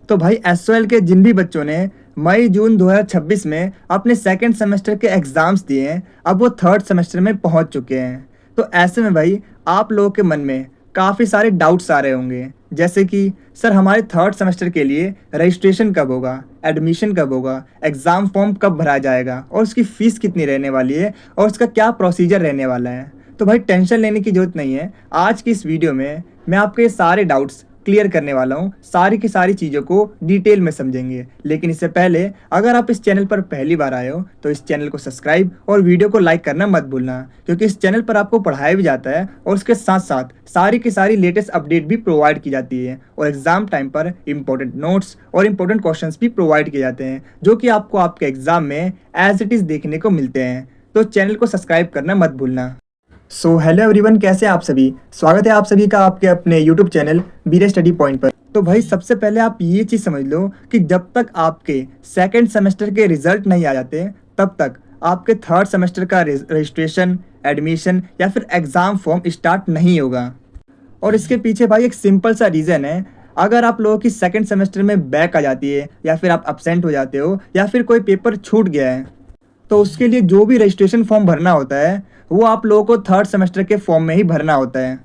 तो भाई एसओएल के जिन भी बच्चों ने मई जून 2026 में अपने सेकंड सेमेस्टर के एग्ज़ाम्स दिए हैं, अब वो थर्ड सेमेस्टर में पहुंच चुके हैं। तो ऐसे में भाई आप लोगों के मन में काफ़ी सारे डाउट्स आ रहे होंगे, जैसे कि सर हमारे थर्ड सेमेस्टर के लिए रजिस्ट्रेशन कब होगा, एडमिशन कब होगा, एग्ज़ाम फॉर्म कब भरा जाएगा और उसकी फ़ीस कितनी रहने वाली है और उसका क्या प्रोसीजर रहने वाला है। तो भाई टेंशन लेने की ज़रूरत नहीं है। आज की इस वीडियो में मैं आपके ये सारे डाउट्स क्लियर करने वाला हूँ। सारी की सारी चीज़ों को डिटेल में समझेंगे। लेकिन इससे पहले अगर आप इस चैनल पर पहली बार आए हो तो इस चैनल को सब्सक्राइब और वीडियो को लाइक करना मत भूलना, क्योंकि इस चैनल पर आपको पढ़ाया भी जाता है और उसके साथ साथ सारी की सारी लेटेस्ट अपडेट भी प्रोवाइड की जाती है और एग्जाम टाइम पर इंपॉर्टेंट नोट्स और इंपॉर्टेंट क्वेश्चंस भी प्रोवाइड किए जाते हैं, जो कि आपको आपके एग्जाम में एज इट इज़ देखने को मिलते हैं। तो चैनल को सब्सक्राइब करना मत भूलना। सो हेलो एवरीवन, कैसे हैं आप सभी। स्वागत है आप सभी का आपके अपने यूट्यूब चैनल बीरे स्टडी पॉइंट पर। तो भाई सबसे पहले आप ये चीज़ समझ लो कि जब तक आपके सेकंड सेमेस्टर के रिजल्ट नहीं आ जाते तब तक आपके थर्ड सेमेस्टर का रजिस्ट्रेशन, एडमिशन या फिर एग्ज़ाम फॉर्म स्टार्ट नहीं होगा। और इसके पीछे भाई एक सिंपल सा रीज़न है। अगर आप लोगों की सेकंड सेमेस्टर में बैक आ जाती है या फिर आप अब्सेंट हो जाते हो या फिर कोई पेपर छूट गया है, तो उसके लिए जो भी रजिस्ट्रेशन फॉर्म भरना होता है वो आप लोगों को थर्ड सेमेस्टर के फॉर्म में ही भरना होता है।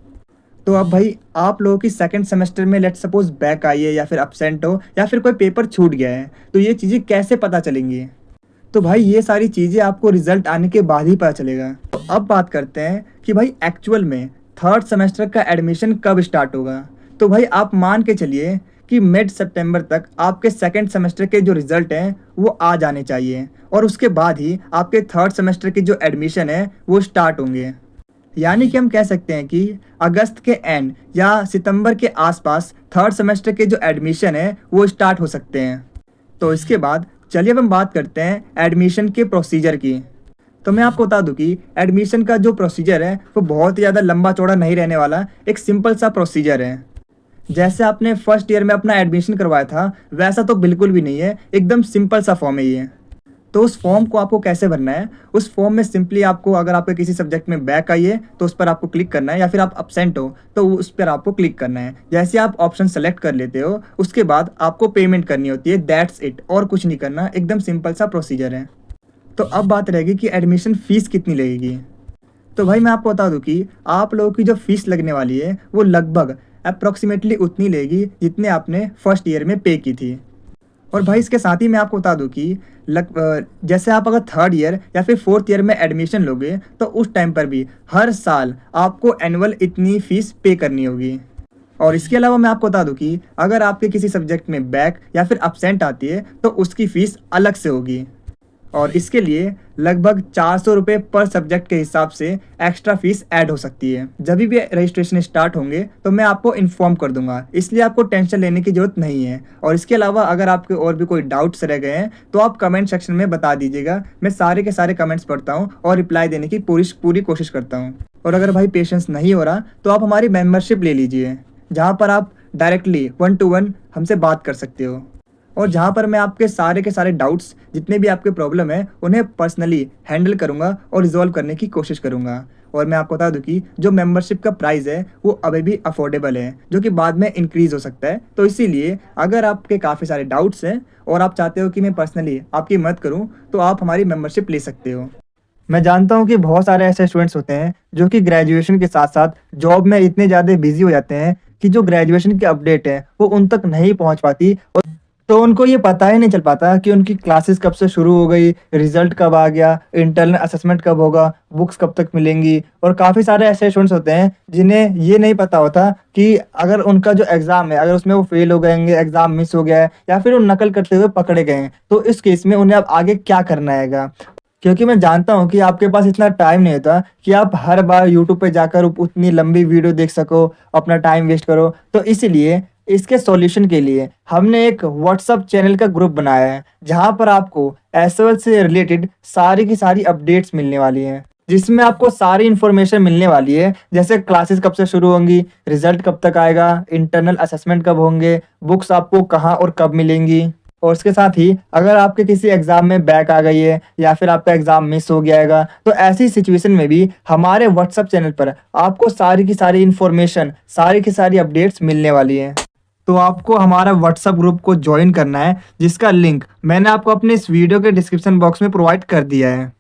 तो अब भाई आप लोगों की सेकंड सेमेस्टर में लेट सपोज बैक आई है या फिर अब्सेंट हो या फिर कोई पेपर छूट गया है, तो ये चीज़ें कैसे पता चलेंगी। तो भाई ये सारी चीज़ें आपको रिजल्ट आने के बाद ही पता चलेगा। तो अब बात करते हैं कि भाई एक्चुअल में थर्ड सेमेस्टर का एडमिशन कब स्टार्ट होगा। तो भाई आप मान के चलिए कि मिड सितंबर तक आपके सेकंड सेमेस्टर के जो रिजल्ट हैं वो आ जाने चाहिए और उसके बाद ही आपके थर्ड सेमेस्टर के जो एडमिशन है वो स्टार्ट होंगे। यानी कि हम कह सकते हैं कि अगस्त के एंड या सितंबर के आसपास थर्ड सेमेस्टर के जो एडमिशन है वो स्टार्ट हो सकते हैं। तो इसके बाद चलिए अब हम बात करते हैं एडमिशन के प्रोसीजर की। तो मैं आपको बता दूं कि एडमिशन का जो प्रोसीजर है वो बहुत ही ज़्यादा लंबा चौड़ा नहीं रहने वाला, एक सिंपल सा प्रोसीजर है। जैसे आपने फर्स्ट ईयर में अपना एडमिशन करवाया था वैसा तो बिल्कुल भी नहीं है, एकदम सिंपल सा फॉर्म है ये। तो उस फॉर्म को आपको कैसे भरना है, उस फॉर्म में सिंपली आपको अगर आपके किसी सब्जेक्ट में बैक आई है तो उस पर आपको क्लिक करना है, या फिर आप अब्सेंट हो तो उस पर आपको क्लिक करना है। जैसे आप ऑप्शन सेलेक्ट कर लेते हो उसके बाद आपको पेमेंट करनी होती है, दैट्स इट, और कुछ नहीं करना, एकदम सिंपल सा प्रोसीजर है। तो अब बात रहेगी कि एडमिशन फ़ीस कितनी लगेगी। तो भाई मैं आपको बता दूँ कि आप लोगों की जो फ़ीस लगने वाली है वो लगभग अप्रॉक्सीमेटली उतनी लेगी जितने आपने फर्स्ट ईयर में पे की थी। और भाई इसके साथ ही मैं आपको बता दूं कि जैसे आप अगर थर्ड ईयर या फिर फोर्थ ईयर में एडमिशन लोगे तो उस टाइम पर भी हर साल आपको एनुअल इतनी फ़ीस पे करनी होगी। और इसके अलावा मैं आपको बता दूं कि अगर आपके किसी सब्जेक्ट में बैक या फिर अब्सेंट आती है तो उसकी फ़ीस अलग से होगी और इसके लिए लगभग 400 रुपये पर सब्जेक्ट के हिसाब से एक्स्ट्रा फीस ऐड हो सकती है। जब भी रजिस्ट्रेशन स्टार्ट होंगे तो मैं आपको इन्फॉर्म कर दूंगा, इसलिए आपको टेंशन लेने की ज़रूरत नहीं है। और इसके अलावा अगर आपके और भी कोई डाउट्स रह गए हैं तो आप कमेंट सेक्शन में बता दीजिएगा, मैं सारे के सारे कमेंट्स पढ़ता हूँ और रिप्लाई देने की पूरी कोशिश करता हूँ। और अगर भाई पेशेंस नहीं हो रहा तो आप हमारी मेम्बरशिप ले लीजिए, जहाँ पर आप डायरेक्टली 1-to-1 हमसे बात कर सकते हो और जहाँ पर मैं आपके सारे के सारे डाउट्स जितने भी आपके प्रॉब्लम है उन्हें पर्सनली हैंडल करूँगा और रिजॉल्व करने की कोशिश करूँगा। और मैं आपको बता दूँ कि जो मेंबरशिप का प्राइस है वो अभी भी अफोर्डेबल है, जो कि बाद में इंक्रीज़ हो सकता है। तो इसीलिए अगर आपके काफ़ी सारे डाउट्स हैं और आप चाहते हो कि मैं पर्सनली आपकी मदद करूँ तो आप हमारी मेम्बरशिप ले सकते हो। मैं जानता हूँ कि बहुत सारे ऐसे स्टूडेंट्स होते हैं जो कि ग्रेजुएशन के साथ साथ जॉब में इतने ज़्यादा बिजी हो जाते हैं कि जो ग्रेजुएशन की अपडेट है वो उन तक नहीं पहुँच पाती, और तो उनको ये पता ही नहीं चल पाता कि उनकी क्लासेस कब से शुरू हो गई, रिजल्ट कब आ गया, इंटरनल असेसमेंट कब होगा, बुक्स कब तक मिलेंगी। और काफ़ी सारे ऐसे स्टूडेंट्स होते हैं जिन्हें ये नहीं पता होता कि अगर उनका जो एग्ज़ाम है अगर उसमें वो फेल हो गए, एग्ज़ाम मिस हो गया है या फिर वो नकल करते हुए पकड़े गए हैं, तो इस केस में उन्हें अब आगे क्या करना है। क्योंकि मैं जानता हूँ कि आपके पास इतना टाइम नहीं होता कि आप हर बार यूट्यूब पे जाकर उतनी लंबी वीडियो देख सको, अपना टाइम वेस्ट करो। तो इसीलिए इसके सॉल्यूशन के लिए हमने एक व्हाट्सअप चैनल का ग्रुप बनाया है, जहां पर आपको एसएल से रिलेटेड सारी की सारी अपडेट्स मिलने वाली हैं, जिसमें आपको सारी इन्फॉर्मेशन मिलने वाली है, जैसे क्लासेस कब से शुरू होंगी, रिजल्ट कब तक आएगा, इंटरनल असेसमेंट कब होंगे, बुक्स आपको कहाँ और कब मिलेंगी। और उसके साथ ही अगर आपके किसी एग्ज़ाम में बैक आ गई है या फिर आपका एग्ज़ाम मिस हो गया है तो ऐसी सिचुएशन में भी हमारे व्हाट्सएप चैनल पर आपको सारी की सारी इन्फॉर्मेशन, सारी की सारी अपडेट्स मिलने वाली हैं। तो आपको हमारा व्हाट्सएप ग्रुप को ज्वाइन करना है, जिसका लिंक मैंने आपको अपने इस वीडियो के डिस्क्रिप्शन बॉक्स में प्रोवाइड कर दिया है।